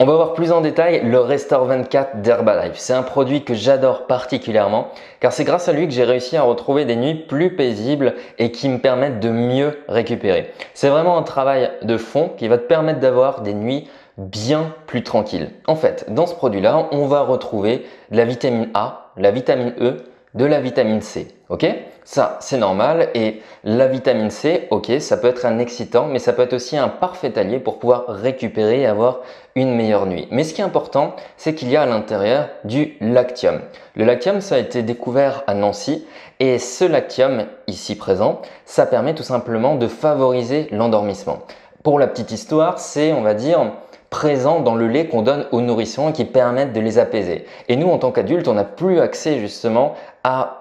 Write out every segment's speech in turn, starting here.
On va voir plus en détail le Restore 24 d'Herbalife. C'est un produit que j'adore particulièrement car c'est grâce à lui que j'ai réussi à retrouver des nuits plus paisibles et qui me permettent de mieux récupérer. C'est vraiment un travail de fond qui va te permettre d'avoir des nuits bien plus tranquilles. En fait, dans ce produit-là, on va retrouver de la vitamine A, la vitamine E, de la vitamine C. Ok? Ça, c'est normal. Et la vitamine C, ok, ça peut être un excitant, mais ça peut être aussi un parfait allié pour pouvoir récupérer et avoir une meilleure nuit. Mais ce qui est important, c'est qu'il y a à l'intérieur du lactium. Le lactium, ça a été découvert à Nancy et ce lactium ici présent, ça permet tout simplement de favoriser l'endormissement. Pour la petite histoire, c'est, on va dire, présent dans le lait qu'on donne aux nourrissons et qui permettent de les apaiser. Et nous, en tant qu'adultes, on n'a plus accès justement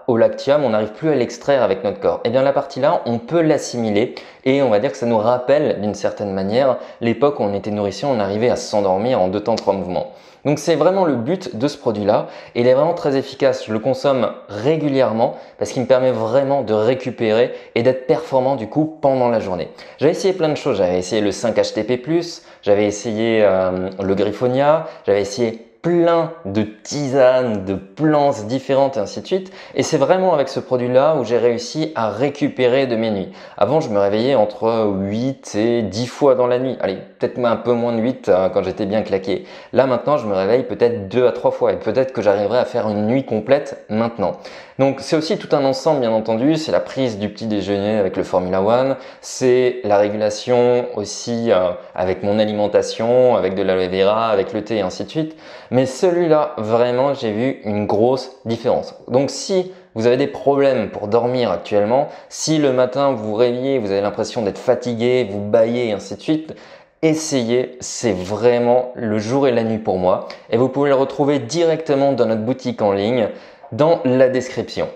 au lactium, on n'arrive plus à l'extraire avec notre corps. Et bien la partie là, on peut l'assimiler et on va dire que ça nous rappelle d'une certaine manière l'époque où on était nourrissons, on arrivait à s'endormir en 2 temps 3 mouvements. Donc c'est vraiment le but de ce produit-là et il est vraiment très efficace. Je le consomme régulièrement parce qu'il me permet vraiment de récupérer et d'être performant du coup pendant la journée. J'avais essayé plein de choses, j'avais essayé le 5-HTP+, j'avais essayé le Griffonia, j'avais essayé plein de tisanes, de plantes différentes et ainsi de suite. Et c'est vraiment avec ce produit-là où j'ai réussi à récupérer de mes nuits. Avant, je me réveillais entre 8 et 10 fois dans la nuit. Allez, peut-être un peu moins de 8 quand j'étais bien claqué. Là, maintenant, je me réveille peut-être 2 à 3 fois et peut-être que j'arriverai à faire une nuit complète maintenant. Donc, c'est aussi tout un ensemble, bien entendu. C'est la prise du petit déjeuner avec le Formula One. C'est la régulation aussi avec mon alimentation, avec de l'aloe vera, avec le thé et ainsi de suite. Mais celui-là, vraiment, j'ai vu une grosse différence. Donc, si vous avez des problèmes pour dormir actuellement, si le matin vous vous réveillez, vous avez l'impression d'être fatigué, vous bâillez et ainsi de suite, essayez, c'est vraiment le jour et la nuit pour moi. Et vous pouvez le retrouver directement dans notre boutique en ligne dans la description.